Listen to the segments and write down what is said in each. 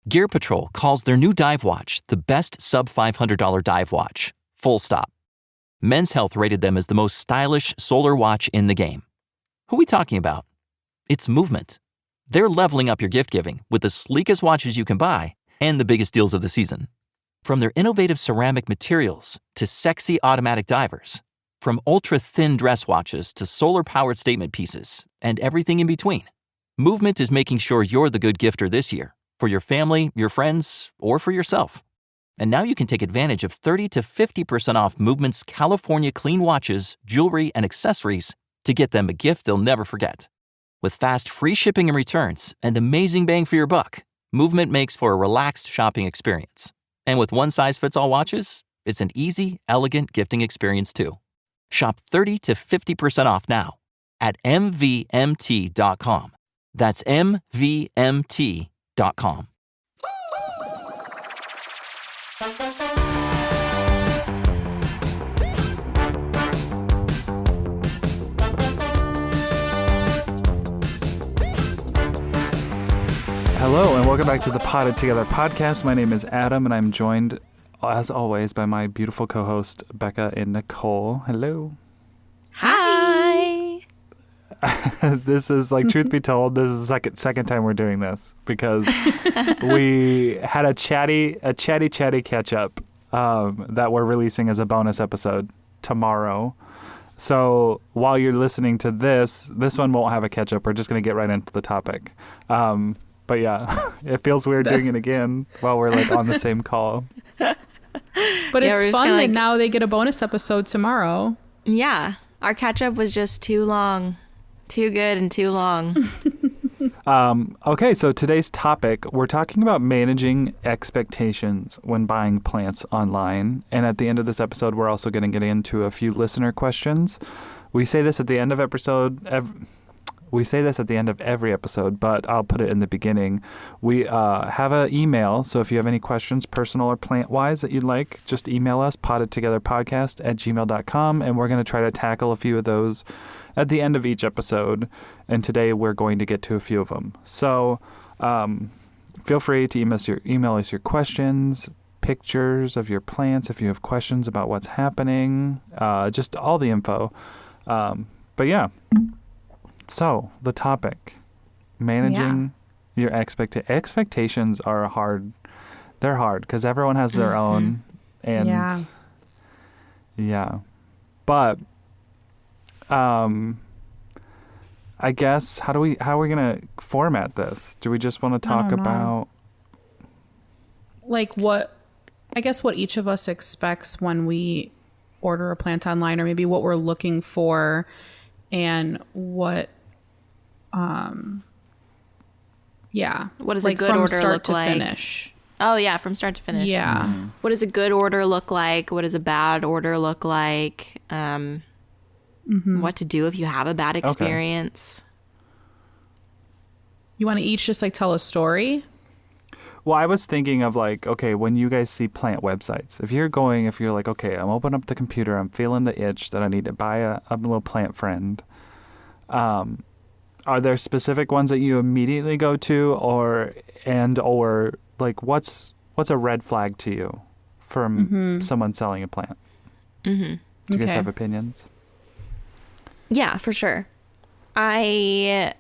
Gear Patrol calls their new dive watch the best sub-$500 dive watch. Full stop. Men's Health rated them as the most stylish solar watch in the game. Who are we talking about? It's Movement. They're leveling up your gift giving with the sleekest watches you can buy and the biggest deals of the season. From their innovative ceramic materials to sexy automatic divers, from ultra-thin dress watches to solar-powered statement pieces, and everything in between, Movement is making sure you're the good gifter this year for your family, your friends, or for yourself. And now you can take advantage of 30 to 50% off Movement's California clean watches, jewelry, and accessories to get them a gift they'll never forget. With fast, free shipping and returns and amazing bang for your buck, Movement makes for a relaxed shopping experience. And with one-size-fits-all watches, it's an easy, elegant gifting experience too. Shop 30 to 50% off now at MVMT.com. That's MVMT.com. Hello, and welcome back to the Potted Together podcast. My name is Adam, and I'm joined, as always, by my beautiful co-host, Becca and Nicole. Hello. Hi. This is, like, truth be told, this is the second time we're doing this because we had a chatty catch-up that we're releasing as a bonus episode tomorrow. So while you're listening to this one won't have a catch-up. We're just going to get right into the topic. But yeah, it feels weird doing it again while we're like on the same call. But it's fun that now they get a bonus episode tomorrow. Yeah, our catch up was just too long, too good and too long. Okay, so today's topic, we're talking about managing expectations when buying plants online. And at the end of this episode, we're also going to get into a few listener questions. We say this at the end of every episode, but I'll put it in the beginning. We have an email, so if you have any questions, personal or plant-wise, that you'd like, just email us, pottedtogetherpodcast@gmail.com, and we're going to try to tackle a few of those at the end of each episode, and today we're going to get to a few of them. So feel free to email us your questions, pictures of your plants, if you have questions about what's happening, just all the info. But yeah. So, the topic, managing your expectations are hard. They're hard because everyone has their own. And yeah. But, I guess, how are we going to format this? Do we just want to talk about? Like what each of us expects when we order a plant online, or maybe what we're looking for and what what does a good order look like? Finish. Oh yeah, from start to finish. Yeah. Mm-hmm. What does a good order look like? What does a bad order look like? What to do if you have a bad experience? Okay. You want to each just like tell a story? Well, I was thinking of like, okay, when you guys see plant websites, if you're like, okay, I'm opening up the computer, I'm feeling the itch that I need to buy a little plant friend. Are there specific ones that you immediately go to, or like what's a red flag to you from someone selling a plant? Mm-hmm. Do you guys have opinions? Yeah, for sure. Well,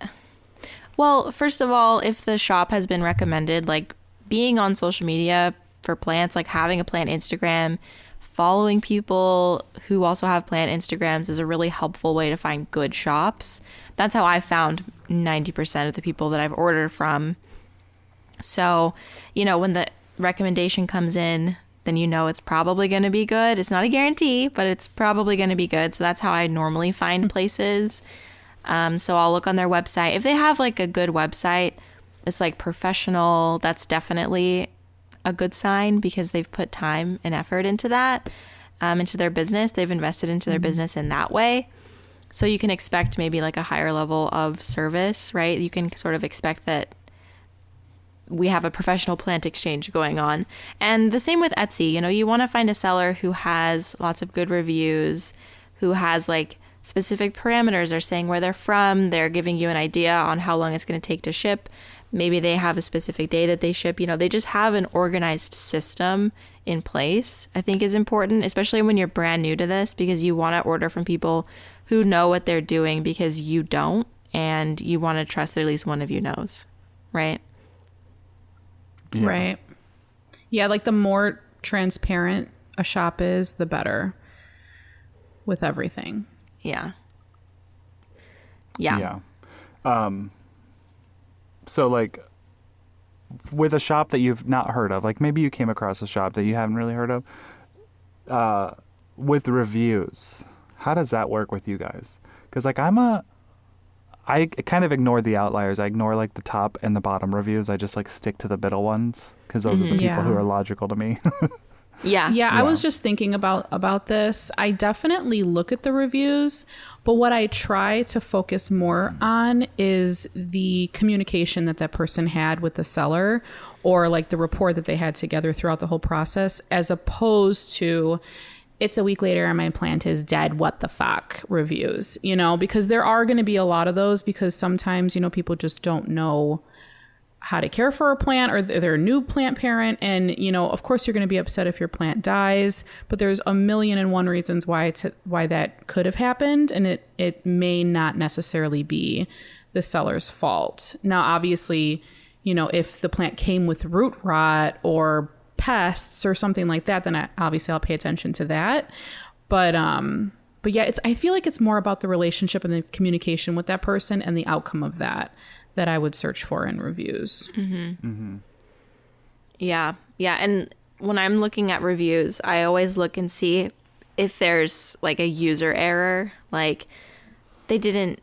first of all, if the shop has been recommended, like being on social media for plants, like having a plant Instagram, following people who also have plant Instagrams is a really helpful way to find good shops. That's how I found 90% of the people that I've ordered from. So, when the recommendation comes in, then it's probably going to be good. It's not a guarantee, but it's probably going to be good. So that's how I normally find places. So I'll look on their website. If they have like a good website, it's like professional, that's definitely a good sign because they've put time and effort into that, into their business. They've invested into their business in that way. So you can expect maybe like a higher level of service, right? You can sort of expect that we have a professional plant exchange going on. And the same with Etsy. You want to find a seller who has lots of good reviews, who has like specific parameters. They're saying where they're from. They're giving you an idea on how long it's going to take to ship. Maybe they have a specific day that they ship. They just have an organized system in place, I think is important, especially when you're brand new to this, because you want to order from people who know what they're doing because you don't, and you want to trust that at least one of you knows, right? Yeah. Right. Yeah, like the more transparent a shop is, the better with everything. Yeah. So like with a shop that you've not heard of, like maybe you came across a shop that you haven't really heard of, with reviews, how does that work with you guys? Because like I kind of ignore the outliers. I ignore like the top and the bottom reviews. I just like stick to the middle ones because those are the people who are logical to me. Yeah. I was just thinking about this. I definitely look at the reviews, but what I try to focus more on is the communication that person had with the seller, or like the rapport that they had together throughout the whole process, as opposed to it's a week later and my plant is dead, what the fuck reviews, because there are going to be a lot of those, because sometimes, people just don't know how to care for a plant, or they're a new plant parent. And, of course you're going to be upset if your plant dies, but there's a million and one reasons why that could have happened. And it may not necessarily be the seller's fault. Now, obviously, if the plant came with root rot or pests or something like that, then I'll pay attention to that. But yeah, I feel like it's more about the relationship and the communication with that person and the outcome of that I would search for in reviews. Mm-hmm. Mm-hmm. Yeah. And when I'm looking at reviews, I always look and see if there's like a user error, like they didn't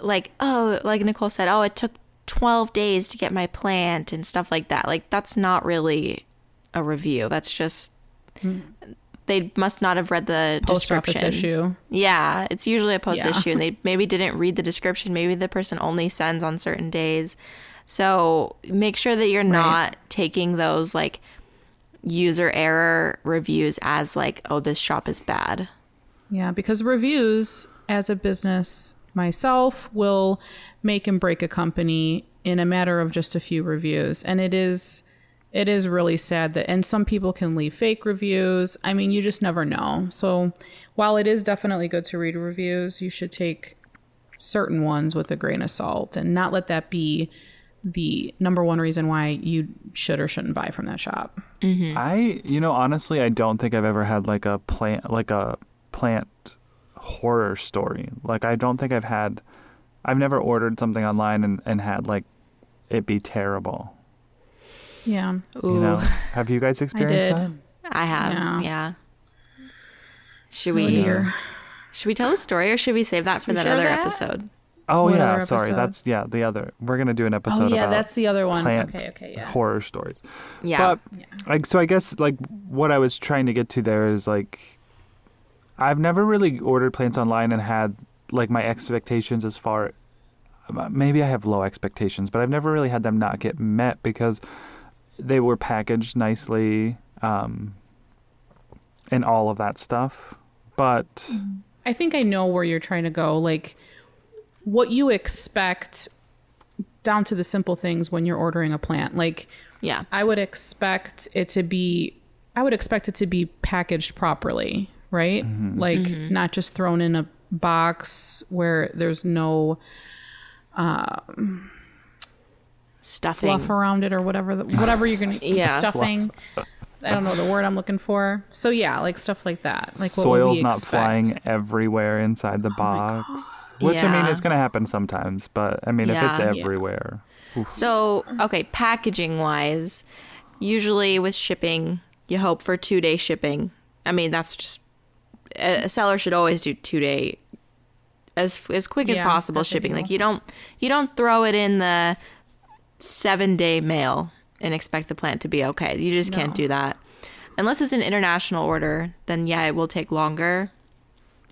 like Nicole said, it took 12 days to get my plant and stuff like that. Like that's not really a review. That's just they must not have read the description. Post office issue. Yeah, it's usually a post issue, and they maybe didn't read the description. Maybe the person only sends on certain days. So make sure that you're not taking those like user error reviews as like, oh, this shop is bad. Yeah, because reviews as a business myself will make and break a company in a matter of just a few reviews. And it is really sad and some people can leave fake reviews. I mean, you just never know. So while it is definitely good to read reviews, you should take certain ones with a grain of salt and not let that be the number one reason why you should or shouldn't buy from that shop. Mm-hmm. Honestly, I don't think I've ever had like a plant horror story. Like, I don't think I've never ordered something online and had like it be terrible. Yeah. Ooh. Have you guys experienced that? I have. Yeah. Should we tell the story, or should we save that for that other episode? Oh, what yeah. other Sorry. episode? That's the other. We're going to do an episode Oh, yeah, about that's the other one. plant Okay, yeah. horror stories. Yeah. But so I guess like what I was trying to get to there is like I've never really ordered plants online and had like my expectations maybe I have low expectations, but I've never really had them not get met because they were packaged nicely, and all of that stuff. But I think I know where you're trying to go. Like what you expect down to the simple things when you're ordering a plant. Like, yeah, I would expect it to be packaged properly, right? Mm-hmm. Like not just thrown in a box where there's no stuffing, fluff around it or whatever you're gonna stuffing. I don't know the word I'm looking for. So yeah, like stuff like that. Like what would we soil's not expect? flying everywhere inside the box, which I mean, it's going to happen sometimes. But I mean, if it's everywhere. Oof. So, okay, packaging wise, usually with shipping, you hope for 2-day shipping. I mean, that's just a seller should always do 2-day as quick as possible shipping. Like you don't throw it in the 7-day mail and expect the plant to be okay. You just can't do that. Unless it's an international order, then yeah, it will take longer,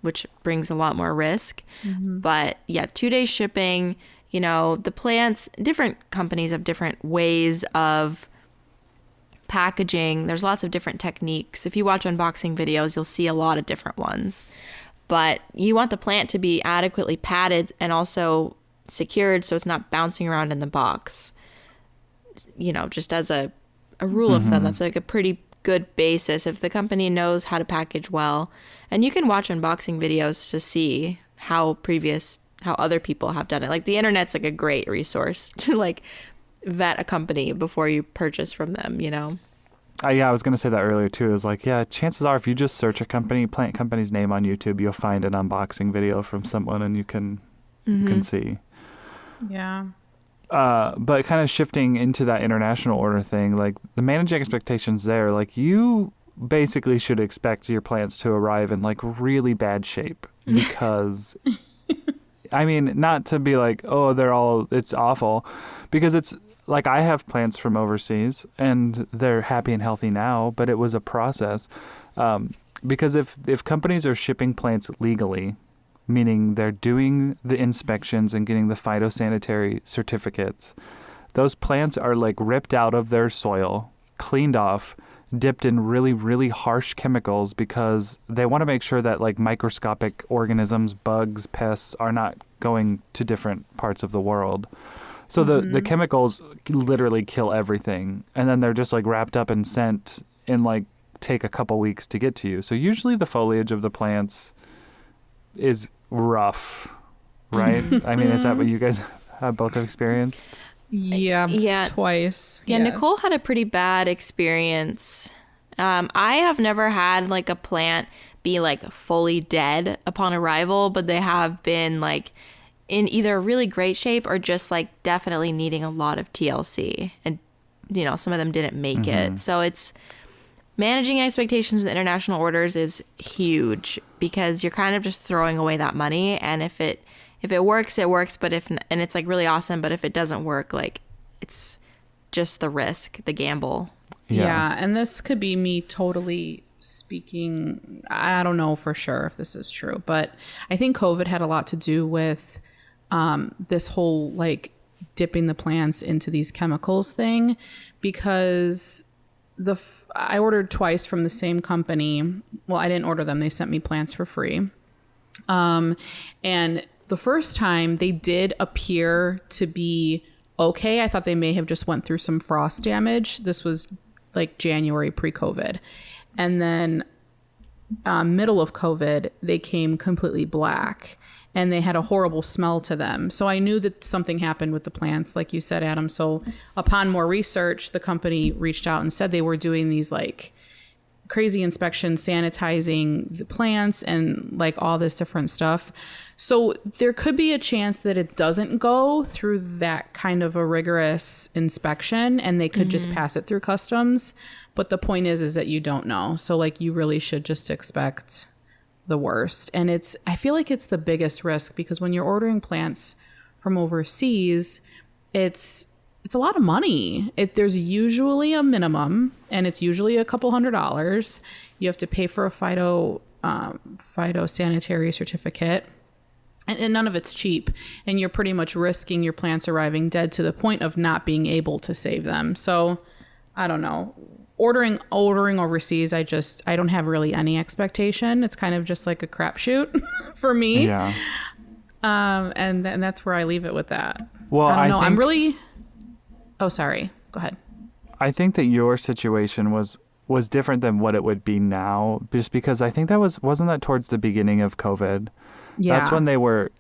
which brings a lot more risk. Mm-hmm. But yeah, 2-day shipping, the plants, different companies have different ways of packaging. There's lots of different techniques. If you watch unboxing videos, you'll see a lot of different ones. But you want the plant to be adequately padded and also secured so it's not bouncing around in the box. just as a rule of thumb, that's like a pretty good basis if the company knows how to package well. And you can watch unboxing videos to see how other people have done it. Like the internet's like a great resource to like vet a company before you purchase from them, Yeah, I was going to say that earlier too. It was like, yeah, chances are if you just search a plant company's name on YouTube, you'll find an unboxing video from someone and you can see. Yeah. But kind of shifting into that international order thing, like the managing expectations there, like you basically should expect your plants to arrive in like really bad shape because I mean, not to be like, oh, it's awful, because it's like I have plants from overseas and they're happy and healthy now, but it was a process. Because if companies are shipping plants legally, meaning they're doing the inspections and getting the phytosanitary certificates, those plants are like ripped out of their soil, cleaned off, dipped in really, really harsh chemicals because they want to make sure that like microscopic organisms, bugs, pests are not going to different parts of the world. So the chemicals literally kill everything. And then they're just like wrapped up and sent in like take a couple weeks to get to you. So usually the foliage of the plants is rough, right? I mean, is that what you guys have both experienced? Yeah, twice. Yeah, yes. Nicole had a pretty bad experience. I have never had like a plant be like fully dead upon arrival, but they have been like in either really great shape or just like definitely needing a lot of TLC. And, some of them didn't make it. So it's managing expectations with international orders is huge because you're kind of just throwing away that money. And if it works, it works. But and it's like really awesome. But if it doesn't work, like it's just the risk, the gamble. Yeah. And this could be me totally speaking. I don't know for sure if this is true, but I think COVID had a lot to do with this whole like dipping the plants into these chemicals thing, because I ordered twice from the same company. Well, I didn't order them. They sent me plants for free. And the first time they did appear to be okay. I thought they may have just went through some frost damage. This was like January pre-COVID. And then middle of COVID, they came completely black and they had a horrible smell to them. So I knew that something happened with the plants, like you said, Adam. So upon more research, the company reached out and said they were doing these like crazy inspections, sanitizing the plants and like all this different stuff. So there could be a chance that it doesn't go through that kind of a rigorous inspection and they could just pass it through customs. But the point is that you don't know. So like you really should just expect the worst. And I feel like it's the biggest risk because when you're ordering plants from overseas, it's a lot of money. There's usually a minimum and it's usually a couple $100s. You have to pay for a phytosanitary certificate. And none of it's cheap. And you're pretty much risking your plants arriving dead to the point of not being able to save them. So I don't know. Ordering overseas, I don't have really any expectation. It's kind of just like a crapshoot for me. Yeah. And that's where I leave it with that. Well, I don't know. Oh, sorry. Go ahead. I think that your situation was different than what it would be now, just because I think wasn't that towards the beginning of COVID? Yeah. That's when they were,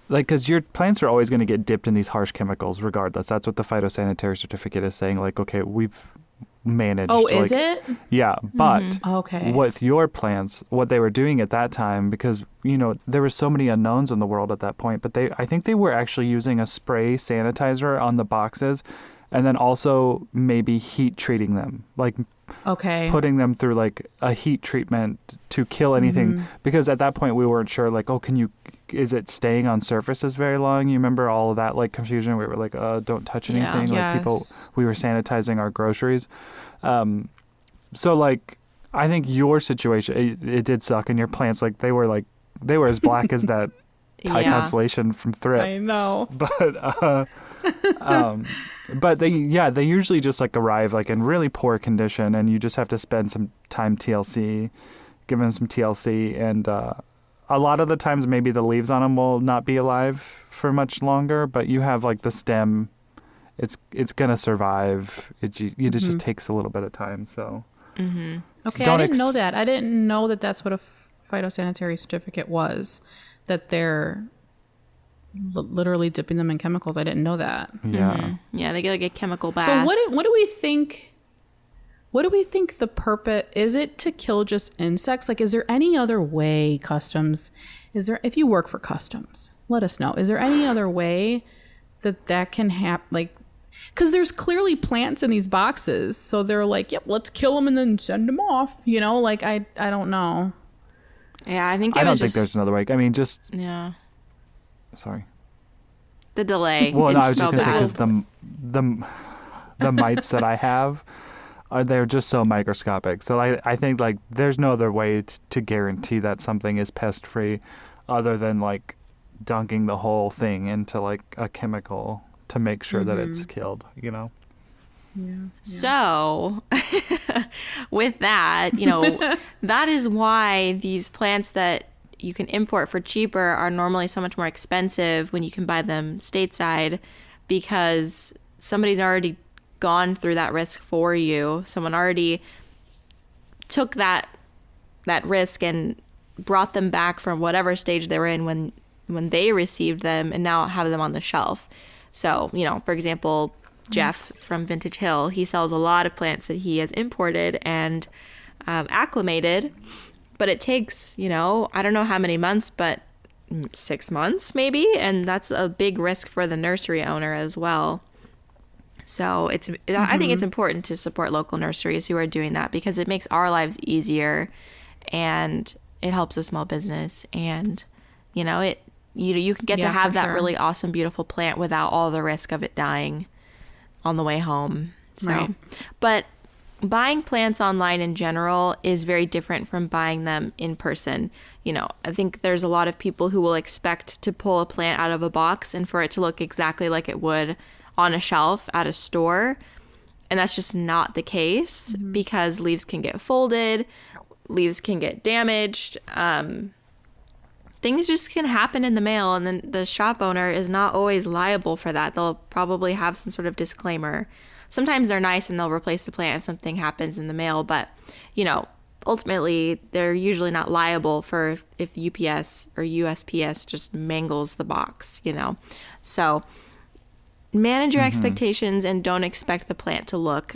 like, because your plants are always going to get dipped in these harsh chemicals regardless. That's what the phytosanitary certificate is saying. Like, okay, we've managed. Oh, is it? Yeah, but Okay. with your plants, what they were doing at that time, because, there were so many unknowns in the world at that point, but I think they were actually using a spray sanitizer on the boxes and then also maybe heat treating them, like putting them through like a heat treatment to kill anything. Because at that point we weren't sure, like, is it staying on surfaces very long? You remember all of that like confusion? We were like, don't touch anything. Yeah. Like we were sanitizing our groceries. So like, I think your situation, it did suck, and your plants, like they were as black as that Thai constellation from Thrift. I know. But they usually just like arrive like in really poor condition, and you just have to spend some time give them some TLC, and a lot of the times maybe the leaves on them will not be alive for much longer, but you have like the stem it's gonna survive. It just takes a little bit of time. So Okay, Don't I didn't know that. I didn't know that that's what a phytosanitary certificate was. That they're literally dipping them in chemicals. I didn't know that. yeah. Yeah, they get like a chemical bath. So what do we think? What do we think the purpose is? It to kill just insects? Like, is there any other way? Customs? Is there? If you work for customs, let us know. Is there any other way that can happen? Like, because there's clearly plants in these boxes, so they're like, "Yep, let's kill them and then send them off." You know, like I don't know. Yeah, I think I it don't was think just there's another way. I mean, just yeah, sorry. the delay. Well, no, I was so just gonna say bad. because the mites that I have they're just so microscopic. So I think like there's no other way to guarantee that something is pest free, other than like dunking the whole thing into like a chemical to make sure that it's killed. You know. So, with that, that is why these plants that you can import for cheaper are normally so much more expensive when you can buy them stateside, because somebody's already gone through that risk for you. Someone already took that risk and brought them back from whatever stage they were in when they received them, and now have them on the shelf. So, for example, Jeff from Vintage Hill, he sells a lot of plants that he has imported and acclimated, but it takes, I don't know how many months, but 6 months maybe, and that's a big risk for the nursery owner as well. So I think it's important to support local nurseries who are doing that, because it makes our lives easier, and it helps a small business, and you can get to have that really awesome, beautiful plant without all the risk of it dying on the way home. So, Right. But buying plants online in general is very different from buying them in person. I think there's a lot of people who will expect to pull a plant out of a box and for it to look exactly like it would on a shelf at a store. And that's just not the case, because leaves can get folded, leaves can get damaged. Things just can happen in the mail, and then the shop owner is not always liable for that. They'll probably have some sort of disclaimer. Sometimes they're nice and they'll replace the plant if something happens in the mail, but ultimately they're usually not liable for if UPS or USPS just mangles the box. So manage your expectations and don't expect the plant to look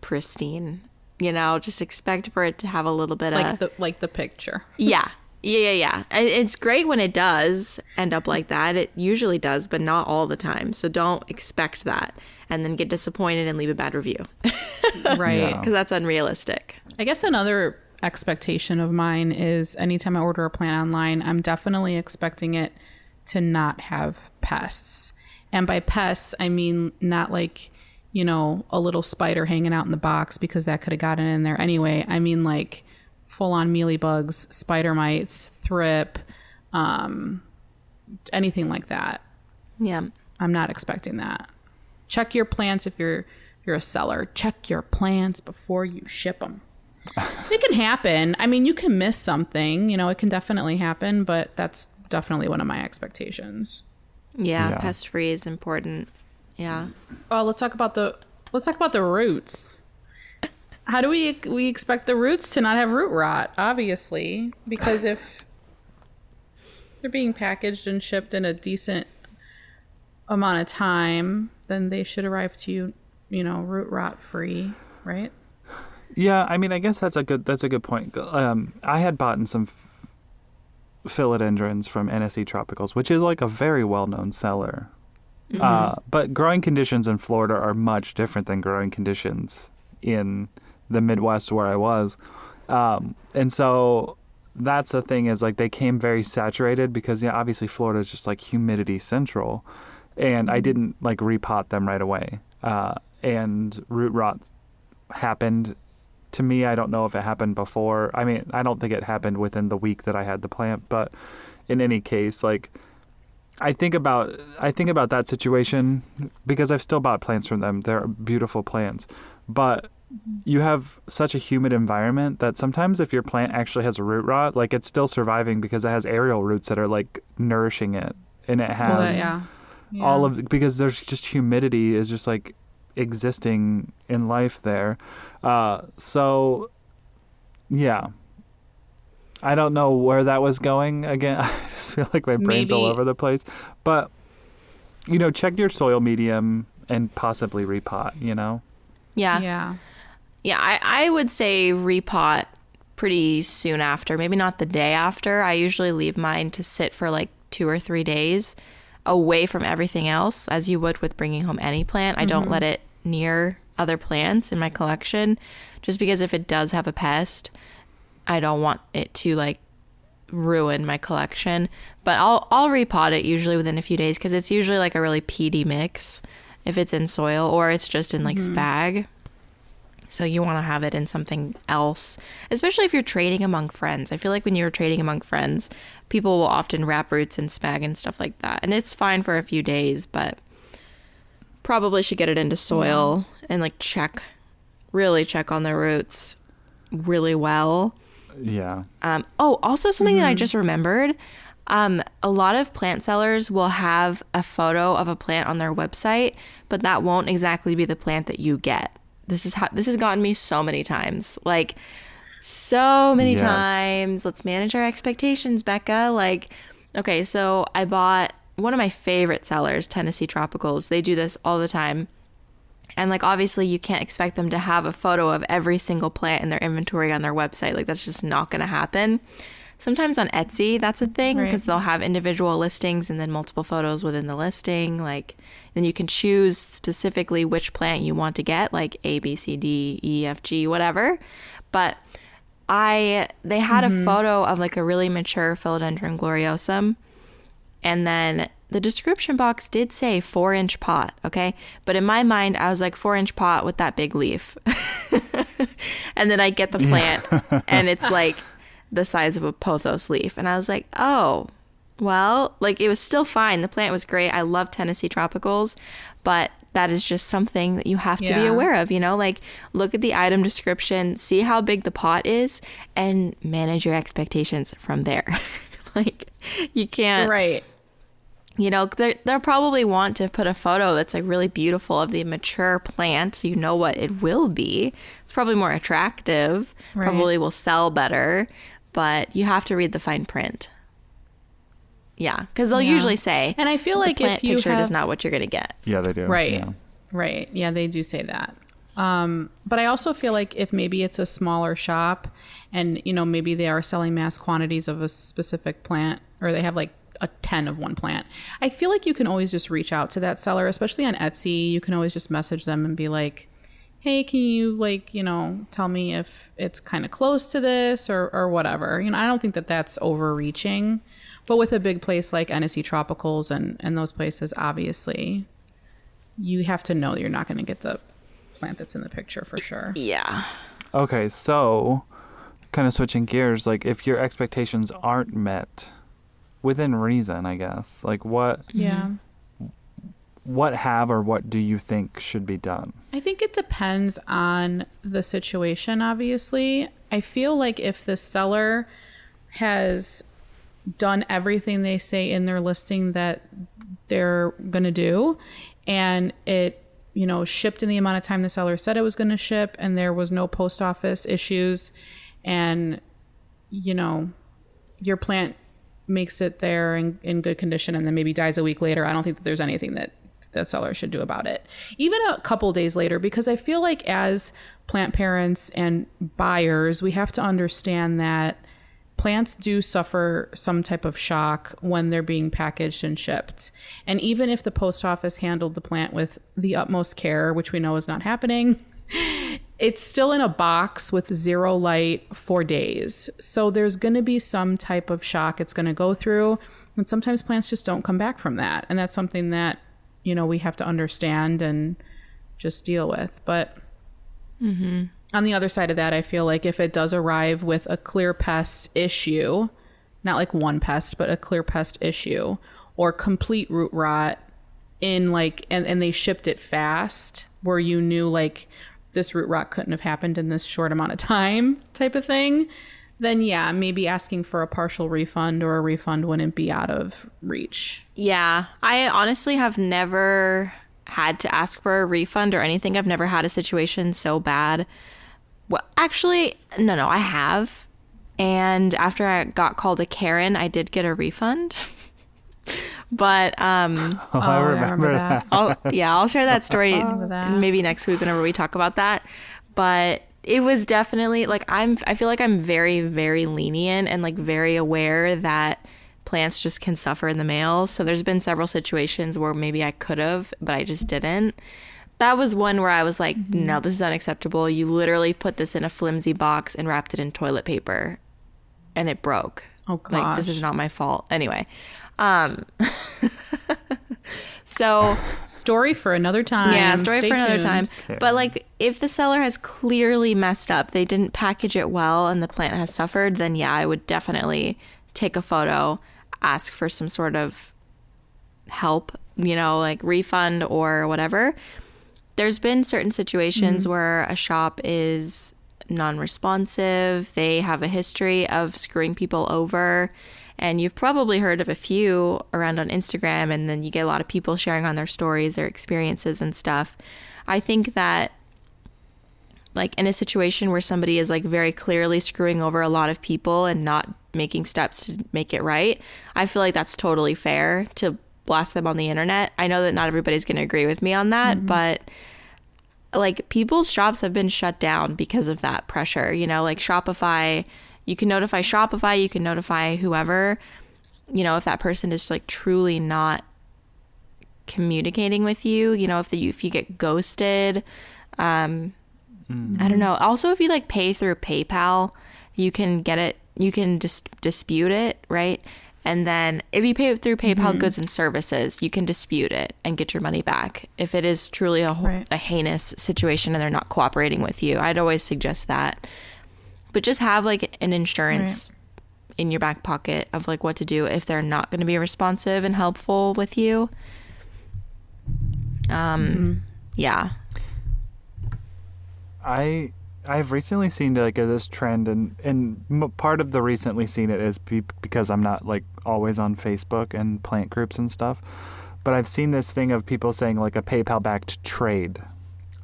pristine. Just expect for it to have a little bit of like the picture. Yeah. It's great when it does end up like that. It usually does, but not all the time. So don't expect that and then get disappointed and leave a bad review. Right. Because that's unrealistic. I guess another expectation of mine is anytime I order a plant online, I'm definitely expecting it to not have pests. And by pests, I mean not like, a little spider hanging out in the box, because that could have gotten in there anyway. I mean like full-on mealybugs, spider mites, thrip, anything like that. Yeah. I'm not expecting that. Check your plants if you're a seller. Check your plants before you ship them. It can happen. I mean, you can miss something. It can definitely happen, but that's definitely one of my expectations. Yeah. Pest-free is important. Yeah. Oh, let's talk about the roots. How do we expect the roots to not have root rot? Obviously, because if they're being packaged and shipped in a decent amount of time, then they should arrive to you, root rot free, right? Yeah, I mean, I guess that's a good point. I had bought in some philodendrons from NSE Tropicals, which is like a very well-known seller. But growing conditions in Florida are much different than growing conditions in the Midwest where I was. And so that's the thing, is like they came very saturated because obviously Florida is just like humidity central, and I didn't like repot them right away. And root rot happened to me. I don't know if it happened before. I mean, I don't think it happened within the week that I had the plant, but in any case, like I think about that situation because I've still bought plants from them. They're beautiful plants, but you have such a humid environment that sometimes if your plant actually has root rot, like it's still surviving because it has aerial roots that are like nourishing it, and it has all of because there's just humidity is just like existing in life there. So yeah. I don't know where that was going again. I just feel like my brain's all over the place. But check your soil medium and possibly repot, Yeah. I would say repot pretty soon after, maybe not the day after. I usually leave mine to sit for like 2 or 3 days away from everything else, as you would with bringing home any plant. I don't let it near other plants in my collection, just because if it does have a pest, I don't want it to like ruin my collection. But I'll repot it usually within a few days, because it's usually like a really peaty mix if it's in soil, or it's just in like spag. So you want to have it in something else, especially if you're trading among friends. I feel like when you're trading among friends, people will often wrap roots in spag and stuff like that. And it's fine for a few days, but probably should get it into soil and like really check on the roots really well. Yeah. Also something that I just remembered. A lot of plant sellers will have a photo of a plant on their website, but that won't exactly be the plant that you get. This has gotten me so many times. Like, so many times. Let's manage our expectations, Becca. Like, okay, so I bought one of my favorite sellers, Tennessee Tropicals. They do this all the time. And like, obviously you can't expect them to have a photo of every single plant in their inventory on their website. Like, that's just not going to happen. Sometimes on Etsy, that's a thing, because they'll have individual listings and then multiple photos within the listing. Like, then you can choose specifically which plant you want to get, like A, B, C, D, E, F, G, whatever. But they had a photo of like a really mature Philodendron gloriosum. And then the description box did say 4-inch pot, okay? But in my mind, I was like, 4-inch pot with that big leaf. And then I get the plant and it's like the size of a pothos leaf. And I was like, oh, well, like, it was still fine. The plant was great. I love Tennessee Tropicals, but that is just something that you have to be aware of, like, look at the item description, see how big the pot is, and manage your expectations from there. Like, you can't, right. They'll probably want to put a photo that's like really beautiful of the mature plant, so you know what it will be. It's probably more attractive, probably will sell better, but you have to read the fine print. Yeah, because they'll usually say, and I feel like the plant if you picture is not what you're going to get. Yeah, they do. Right. Yeah, they do say that. But I also feel like if maybe it's a smaller shop and, maybe they are selling mass quantities of a specific plant, or they have like a 10 of one plant, I feel like you can always just reach out to that seller, especially on Etsy. You can always just message them and be like, hey, can you tell me if it's kind of close to this or whatever. I don't think that that's overreaching. But with a big place like NSC Tropicals and those places, obviously, you have to know that you're not going to get the plant that's in the picture for sure. Yeah. Okay, so kind of switching gears, like, if your expectations aren't met within reason, I guess, like, what have or what do you think should be done? I think it depends on the situation, obviously. I feel like if the seller has done everything they say in their listing that they're going to do, and it, shipped in the amount of time the seller said it was going to ship, and there was no post office issues, and, your plant makes it there in good condition and then maybe dies a week later, I don't think that there's anything that seller should do about it. Even a couple days later, because I feel like as plant parents and buyers, we have to understand that plants do suffer some type of shock when they're being packaged and shipped. And even if the post office handled the plant with the utmost care, which we know is not happening, it's still in a box with 0 light for days. So there's going to be some type of shock it's going to go through. And sometimes plants just don't come back from that. And that's something that, we have to understand and just deal with. But on the other side of that, I feel like if it does arrive with a clear pest issue, not like one pest, but a clear pest issue, or complete root rot in like, and they shipped it fast, where you knew like this root rot couldn't have happened in this short amount of time type of thing, then yeah, maybe asking for a partial refund or a refund wouldn't be out of reach. Yeah, I honestly have never had to ask for a refund or anything. I've never had a situation so bad. Well, actually, no, I have. And after I got called a Karen, I did get a refund. But I remember that. I'll share that story that. maybe next week whenever we talk about that. But it was definitely like I feel like I'm very, very lenient and like very aware that plants just can suffer in the mail. So there's been several situations where maybe I could have, but I just didn't. That was one where I was like, no, this is unacceptable. You literally put this in a flimsy box and wrapped it in toilet paper and it broke. Oh, gosh. Like, this is not my fault. Anyway. So story for another time. yeah, story Stay for another tuned. time. Okay. But like, if the seller has clearly messed up, they didn't package it well, and the plant has suffered, then yeah, I would definitely take a photo, ask for some sort of help, like refund or whatever. There's been certain situations where a shop is non-responsive. They have a history of screwing people over. And you've probably heard of a few around on Instagram, and then you get a lot of people sharing on their stories, their experiences and stuff. I think that like in a situation where somebody is like very clearly screwing over a lot of people and not making steps to make it right, I feel like that's totally fair to blast them on the internet. I know that not everybody's going to agree with me on that, but like people's shops have been shut down because of that pressure, like Shopify. You can notify Shopify, you can notify whoever, if that person is like truly not communicating with you, if you get ghosted. I don't know. Also, if you like pay through PayPal, you can get it, you can just dispute it, right? And then if you pay through PayPal goods and services, you can dispute it and get your money back. If it is truly a heinous situation and they're not cooperating with you, I'd always suggest that. But just have like an insurance in your back pocket of like what to do if they're not going to be responsive and helpful with you. Yeah. I've recently seen like this trend, and part of the recently seen it is because I'm not like always on Facebook and plant groups and stuff, but I've seen this thing of people saying like a PayPal backed trade.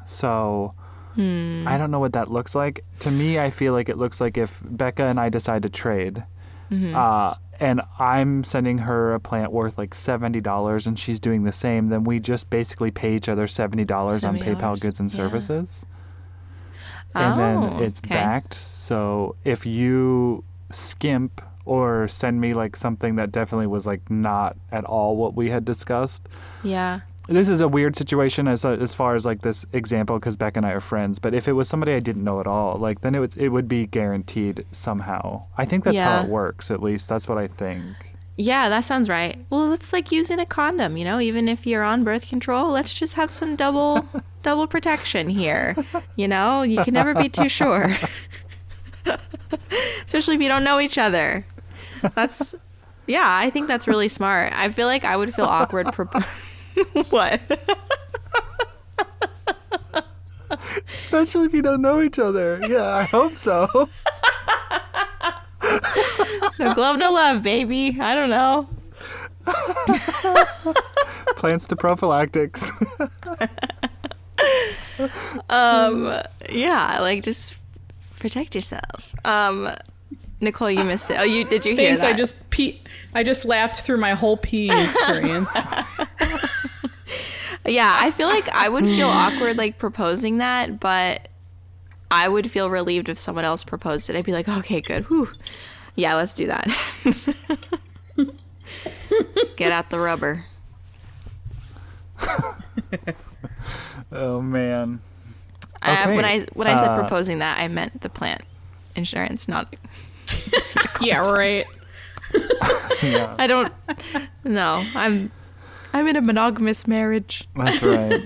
So I don't know what that looks like. To me, I feel like it looks like if Becca and I decide to trade, and I'm sending her a plant worth like $70 and she's doing the same, then we just basically pay each other $70 on PayPal goods and services. And then it's backed. So if you skimp or send me like something that definitely was like not at all what we had discussed. Yeah. This is a weird situation as far as like this example because Becca and I are friends. But if it was somebody I didn't know at all, like then it would be guaranteed somehow. I think that's how it works. At least that's what I think. Yeah, that sounds right. Well, it's like using a condom, even if you're on birth control, let's just have some double protection here. You can never be too sure. Especially if you don't know each other. I think that's really smart. I feel like I would feel awkward. What? Especially if you don't know each other. Yeah, I hope so. No glove, no love, baby. I don't know. Plants to prophylactics. Yeah, like just protect yourself. Nicole, you missed it. Oh, did you hear Thanks. that? I just laughed through my whole peeing experience. Yeah, I feel like I would feel awkward like proposing that, but I would feel relieved if someone else proposed it. I'd be like, okay, good. Whew. Yeah, let's do that. Get out the rubber. Oh man. When I said proposing that, I meant the plant insurance, not. Yeah, right. Yeah. I don't. No, I'm in a monogamous marriage. That's right.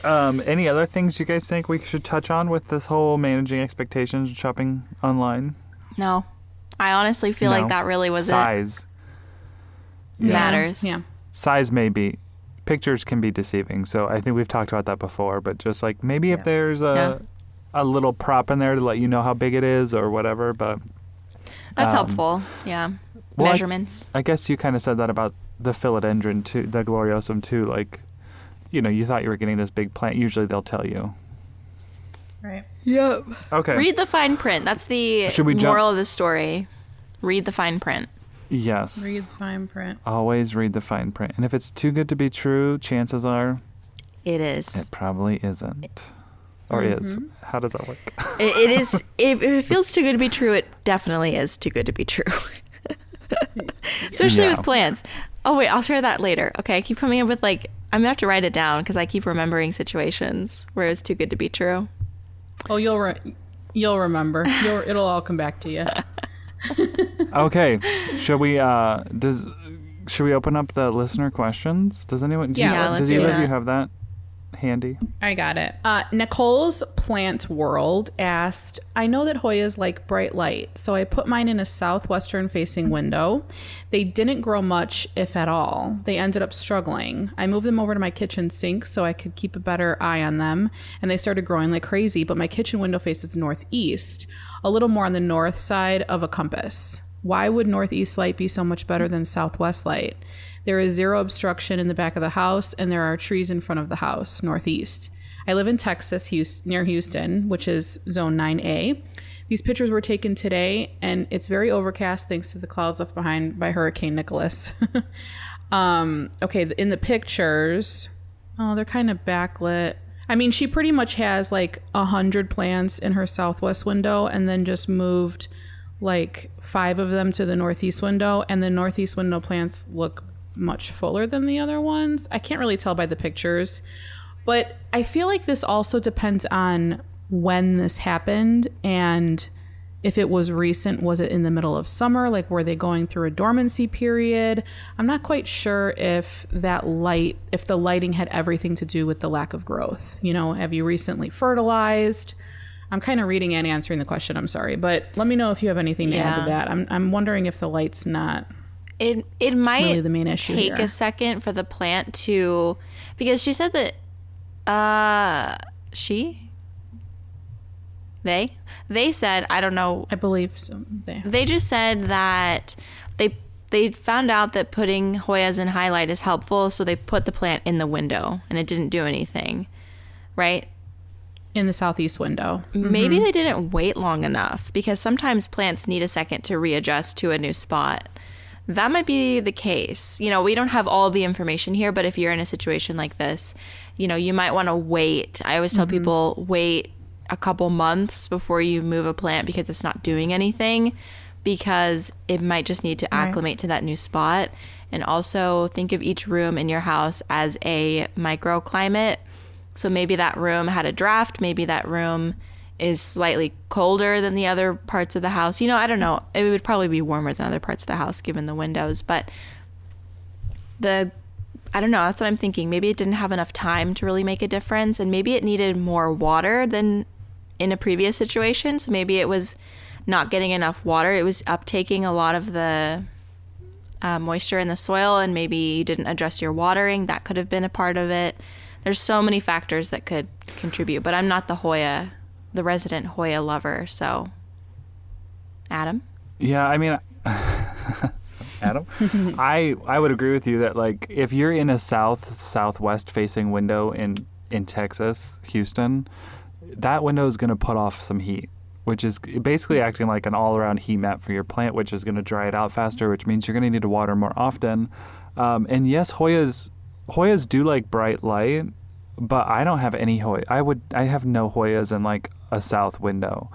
Any other things you guys think we should touch on with this whole managing expectations and shopping online? No, I honestly feel like that really was size. Matters. Yeah. Size maybe. Pictures can be deceiving, so I think we've talked about that before. But just like maybe if there's a little prop in there to let you know how big it is or whatever. But That's helpful. Yeah. well, Measurements. I guess you kind of said that about the philodendron too, the gloriosum too. Like, you thought you were getting this big plant. Usually they'll tell you. Right. Yep. Okay. Read the fine print. That's the Should we moral of the story. Read the fine print. Yes. Read the fine print. Always read the fine print. And if it's too good to be true, chances are It is. it probably isn't. Or is. How does that work? It is. If it feels too good to be true, it definitely is too good to be true. Especially Yeah. with plants. Oh, wait, I'll share that later. Okay, I keep coming up with I'm going to have to write it down because I keep remembering situations where it's too good to be true. Oh, you'll remember. It'll all come back to you. Okay. Should we open up the listener questions? Does anyone Yeah, let's does do either of that. you have that handy? I got it. Nicole's Plant World asked, I know that Hoyas like bright light, so I put mine in a southwestern facing window. They didn't grow much, if at all. They ended up struggling. I moved them over to my kitchen sink so I could keep a better eye on them, and they started growing like crazy, but my kitchen window faces northeast, a little more on the north side of a compass. Why would northeast light be so much better than southwest light? There is zero obstruction in the back of the house, and there are trees in front of the house, northeast. I live in Texas, near Houston, which is zone 9A. These pictures were taken today, and it's very overcast thanks to the clouds left behind by Hurricane Nicholas. Okay, in the pictures, they're kind of backlit. I mean, she pretty much has 100 plants in her southwest window and then just moved 5 of them to the northeast window, and the northeast window plants look much fuller than the other ones. I can't really tell by the pictures, but I feel like this also depends on when this happened, and if it was recent, was it in the middle of summer? Were they going through a dormancy period? I'm not quite sure if the lighting had everything to do with the lack of growth. Have you recently fertilized? I'm kind of reading and answering the question. I'm sorry, but let me know if you have anything to add to that. I'm wondering if the light's not It might really the main issue take here. a second for the plant to, because she said that they said, I don't know, I believe so. they just said that they found out that putting Hoyas in highlight is helpful, so they put the plant in the window and it didn't do anything, right? In the southeast window. Maybe they didn't wait long enough, because sometimes plants need a second to readjust to a new spot. That might be the case. We don't have all the information here, but if you're in a situation like this, you might want to wait. I always tell people, wait a couple months before you move a plant because it's not doing anything, because it might just need to acclimate to that new spot. And also think of each room in your house as a microclimate. So maybe that room had a draft, maybe that room is slightly colder than the other parts of the house. I don't know. It would probably be warmer than other parts of the house given the windows, but I don't know. That's what I'm thinking. Maybe it didn't have enough time to really make a difference, and maybe it needed more water than in a previous situation. So maybe it was not getting enough water. It was uptaking a lot of the moisture in the soil, and maybe you didn't adjust your watering. That could have been a part of it. There's so many factors that could contribute, but I'm not the resident Hoya lover. So, Adam? Yeah, I mean, Adam, I would agree with you that if you're in a southwest facing window in Texas, Houston, that window is going to put off some heat, which is basically acting like an all-around heat map for your plant, which is going to dry it out faster, which means you're going to need to water more often. And yes, Hoyas do like bright light, but I don't have any Hoya. I have no Hoyas in a south window.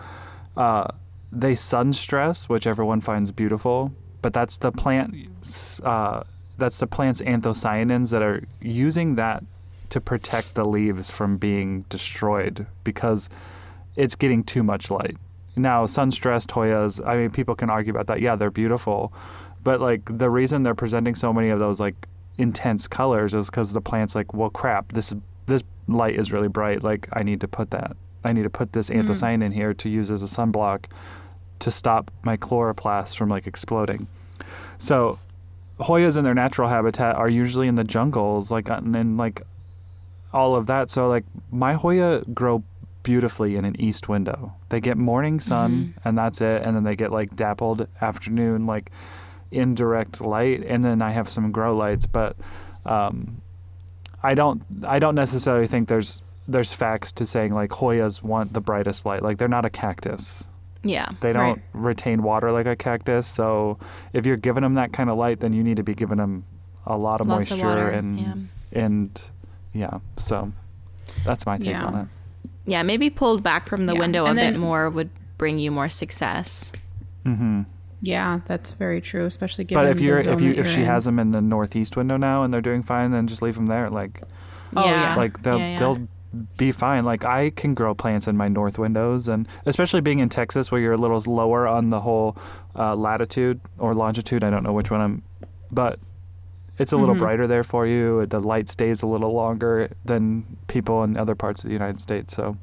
They sun stress, which everyone finds beautiful, but that's the plant's anthocyanins that are using that to protect the leaves from being destroyed because it's getting too much light. Now, sun-stressed Hoyas, I mean, people can argue about that. Yeah, they're beautiful, but the reason they're presenting so many of those intense colors is because the plant's well, crap, this light is really bright. I need to put this anthocyanin in here to use as a sunblock to stop my chloroplasts from exploding. So Hoyas in their natural habitat are usually in the jungles, and all of that. So my Hoya grow beautifully in an east window. They get morning sun and that's it, and then they get like dappled afternoon, like indirect light, and then I have some grow lights, but I don't necessarily think there's facts to saying like Hoyas want the brightest light. Like they're not a cactus. Yeah. They don't retain water like a cactus. So if you're giving them that kind of light, then you need to be giving them a lot of Lots of moisture water, and so that's my take on it. Yeah, maybe pulled back from the window And a bit then- more would bring you more success. Yeah, that's very true, especially given But if she in. has them in the northeast window now and they're doing fine, then just leave them there. Like yeah. like they'll be fine. Like I can grow plants in my north windows, and especially being in Texas where you're a little lower on the whole latitude or longitude. I don't know which one but it's a little brighter there for you. The light stays a little longer than people in other parts of the United States. So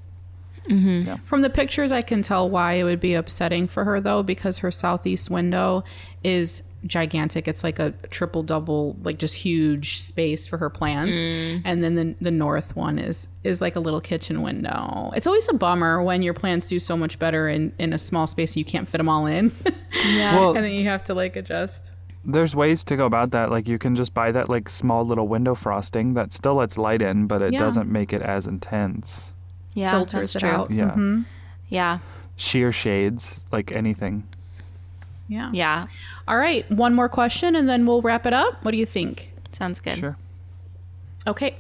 From the pictures, I can tell why it would be upsetting for her, though, because her southeast window is gigantic. It's like a triple double, like just huge space for her plants. And then the north one is like a little kitchen window. It's always a bummer when your plants do so much better in a small space and you can't fit them all in. well, And then you have to like adjust. there's ways to go about that. Like you can just buy that like small little window frosting that still lets light in, but it doesn't make it as intense. Yeah, Filters that's it true. out. Yeah. Mhm. Yeah. Sheer shades, like anything. Yeah. Yeah. All right. One more question and then we'll wrap it up. What do you think? Sounds good. Sure. Okay.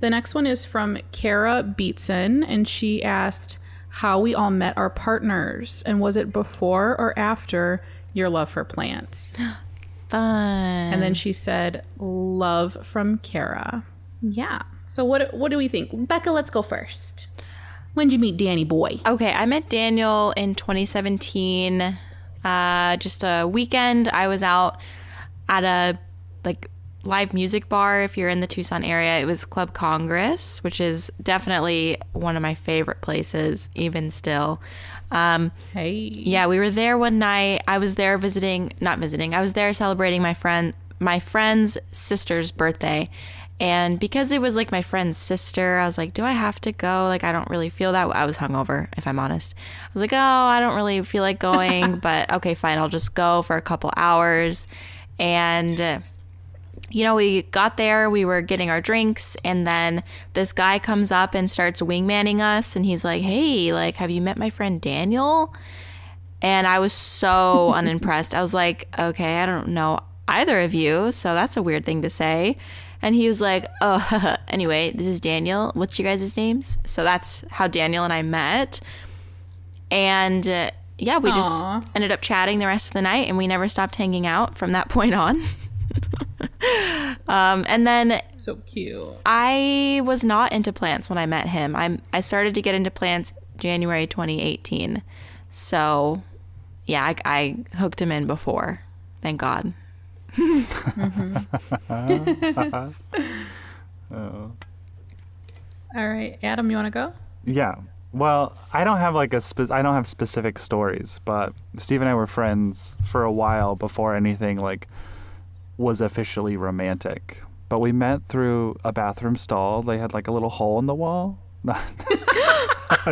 The next one is from Kara Beatson, and she asked how we all met our partners, and was it before or after your love for plants? Fun. And then she said, love from Kara. Yeah. So what do we think? Becca, let's go first. When'd you meet Danny boy? Okay, I met Daniel in 2017. Just a weekend. I was out at a like live music bar. If you're in the Tucson area, it was Club Congress, which is definitely one of my favorite places, even still. Hey. Yeah, we were there one night. I was there I was there celebrating my friend's sister's birthday. And because it was like my friend's sister, I was like, do I have to go? Like, I don't really feel that. I was hungover, if I'm honest. I was like, oh, I don't really feel like going, but okay, fine. I'll just go for a couple hours. And, we got there, we were getting our drinks, and then this guy comes up and starts wingmanning us. And he's like, hey, like, have you met my friend Daniel? And I was so unimpressed. I was like, okay, I don't know either of you, so that's a weird thing to say. And he was like, oh, anyway, this is Daniel. What's your guys' names? So that's how Daniel and I met. And we just ended up chatting the rest of the night, and we never stopped hanging out from that point on. And then So cute. I was not into plants when I met him. I started to get into plants January 2018. So yeah, I hooked him in before. Thank God. All right. Adam, you want to go? Yeah. Well, I don't have like I don't have specific stories, but Steve and I were friends for a while before anything like was officially romantic. But we met through a bathroom stall. They had like a little hole in the wall. I'm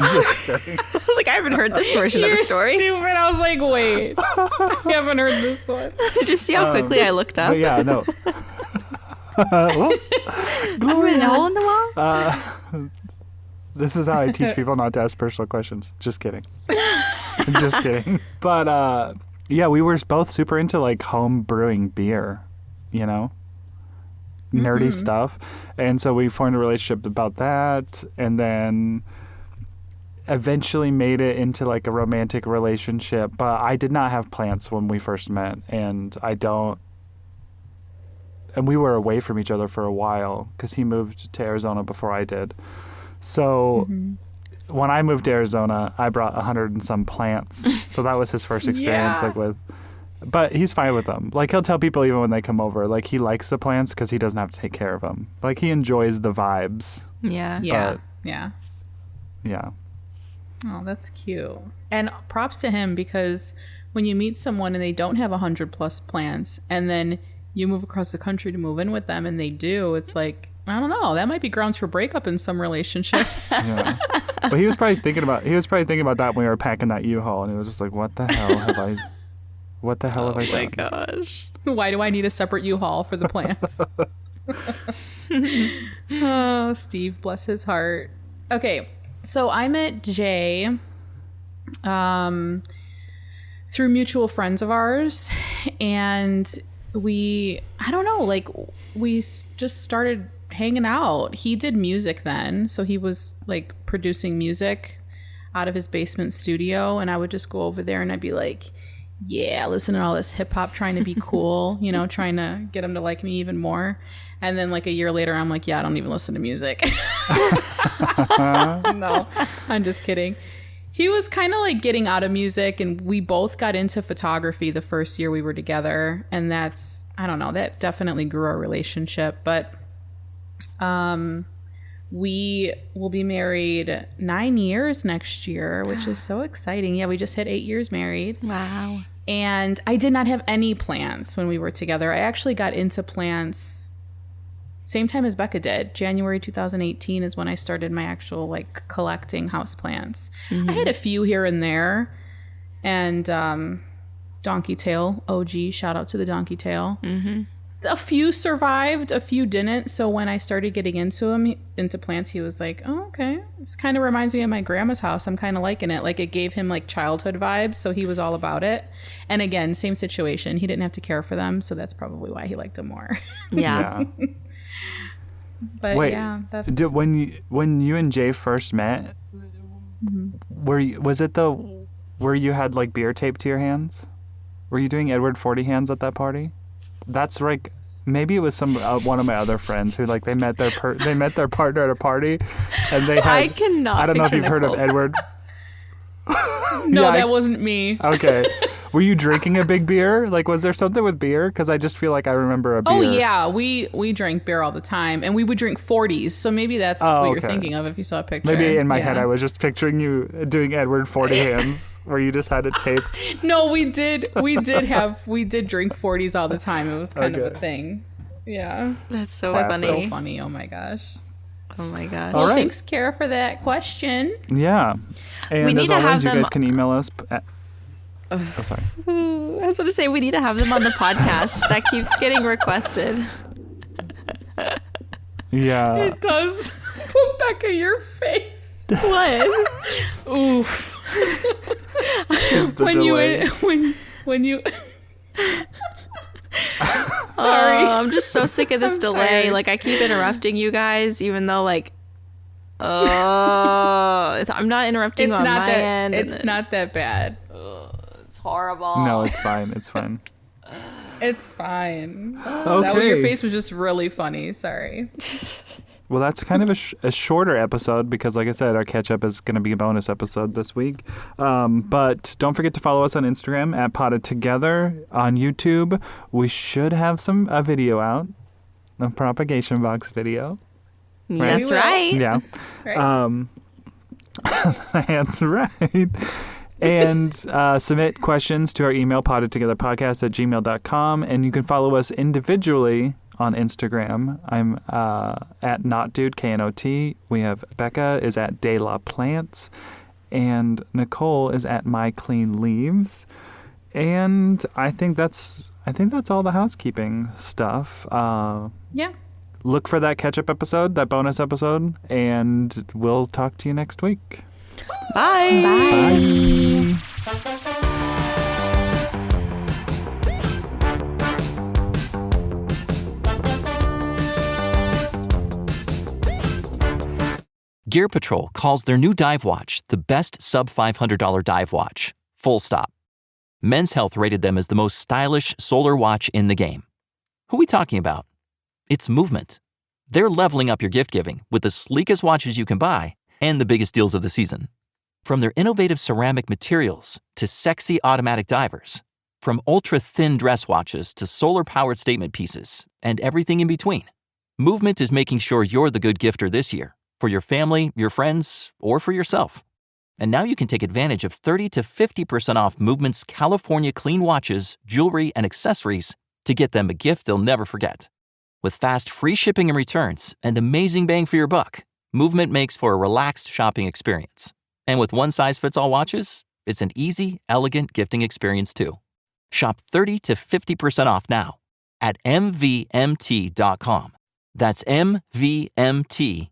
just kidding. I was like, I haven't heard this version of the story. Stupid. I was like, wait. You haven't heard this one. Did you see how quickly I looked up? But yeah, no. I'm in a hole in the wall? This is how I teach people not to ask personal questions. Just kidding. Just kidding. But yeah, we were both super into like home brewing beer, nerdy stuff. And so we formed a relationship about that, and then eventually made it into like a romantic relationship. But I did not have plants when we first met, and we were away from each other for a while because he moved to Arizona before I did. So when I moved to Arizona, I brought 100 and some plants. So that was his first experience but he's fine with them. Like he'll tell people even when they come over, like he likes the plants because he doesn't have to take care of them. Like he enjoys the vibes. Yeah. Yeah. But- Yeah. Yeah. Oh, that's cute. And props to him, because when you meet someone and they don't have 100+ plants, and then you move across the country to move in with them and they do, it's like I don't know. That might be grounds for breakup in some relationships. Yeah. But he was probably thinking about that when we were packing that U-Haul, and he was just like, "What the hell have I done?" Oh my gosh. Why do I need a separate U-Haul for the plants? Oh, Steve, bless his heart. Okay, so I met Jay through mutual friends of ours, and we just started hanging out. He did music then, so he was like producing music out of his basement studio, and I would just go over there and I'd be like, yeah, listen to all this hip hop, trying to be cool, trying to get him to like me even more. And then like a year later, I'm like, yeah, I don't even listen to music. No, I'm just kidding. He was kind of like getting out of music, and we both got into photography the first year we were together. And that's, I don't know, that definitely grew our relationship. But we will be married 9 years next year, which is so exciting. Yeah, we just hit 8 years married. Wow. And I did not have any plants when we were together. I actually got into plants same time as Becca did. January 2018 is when I started my actual like collecting houseplants. I had a few here and there, and donkey tail, OG, shout out to the donkey tail. A few survived, a few didn't. So when I started getting into plants, he was like, oh, okay. This kind of reminds me of my grandma's house. I'm kind of liking it. Like, it gave him like childhood vibes. So he was all about it. And again, same situation. He didn't have to care for them. So that's probably why he liked them more. Yeah. But Wait, yeah, that's... when you and Jay first met, where you had like beer taped to your hands? Were you doing Edward 40 hands at that party? That's like, maybe it was one of my other friends who like they met their partner at a party, and they had. I don't know if you've heard of Edward. No, Yeah, that wasn't me. Okay. Were you drinking a big beer? Like, was there something with beer? Because I just feel like I remember a beer. Oh yeah, we drank beer all the time, and we would drink 40s. So maybe that's what you're thinking of if you saw a picture. Maybe in my head I was just picturing you doing Edward 40 hands, where you just had it taped. No, we did drink 40s all the time. It was kind of a thing. Yeah. That's so That's funny. so funny. Oh my gosh. Oh my gosh. All right. Thanks, Kara, for that question. Yeah. And We need as to always, have you them- guys can email us at... Oh, sorry. I was going to say we need to have them on the podcast. That keeps getting requested. Yeah. It does. Put Becca your face. What? Oof. It's the delay. When you Sorry. I'm just so sick of this I'm delay. tired. Like, I keep interrupting you guys, even though like, I'm not interrupting on my end. It's not that bad. It's horrible. No, it's fine. It's fine. It's fine. Okay. That your face was just really funny. Sorry. Well, that's kind of a shorter episode because, like I said, our catch-up is going to be a bonus episode this week. But don't forget to follow us on Instagram at Potted Together. On YouTube, we should have a video out, a propagation box video. That's We will. right. Yeah. Right. That's right. And submit questions to our email, pottedtogetherpodcast@gmail.com. And you can follow us individually on Instagram. I'm at NotDude, KNOT. We have Becca is at De La Plants. And Nicole is at My Clean Leaves. And I think that's all the housekeeping stuff. Yeah. Look for that catch-up episode, that bonus episode, and we'll talk to you next week. Bye. Bye. Gear Patrol calls their new dive watch the best sub-$500 dive watch. Full stop. Men's Health rated them as the most stylish solar watch in the game. Who are we talking about? It's Movement. They're leveling up your gift giving with the sleekest watches you can buy and the biggest deals of the season. From their innovative ceramic materials to sexy automatic divers, from ultra-thin dress watches to solar-powered statement pieces, and everything in between, Movement is making sure you're the good gifter this year for your family, your friends, or for yourself. And now you can take advantage of 30 to 50% off Movement's California clean watches, jewelry, and accessories to get them a gift they'll never forget. With fast, free shipping and returns and amazing bang for your buck, Movement makes for a relaxed shopping experience. And with one-size-fits-all watches, it's an easy, elegant gifting experience too. Shop 30 to 50% off now at MVMT.com. That's MVMT.com.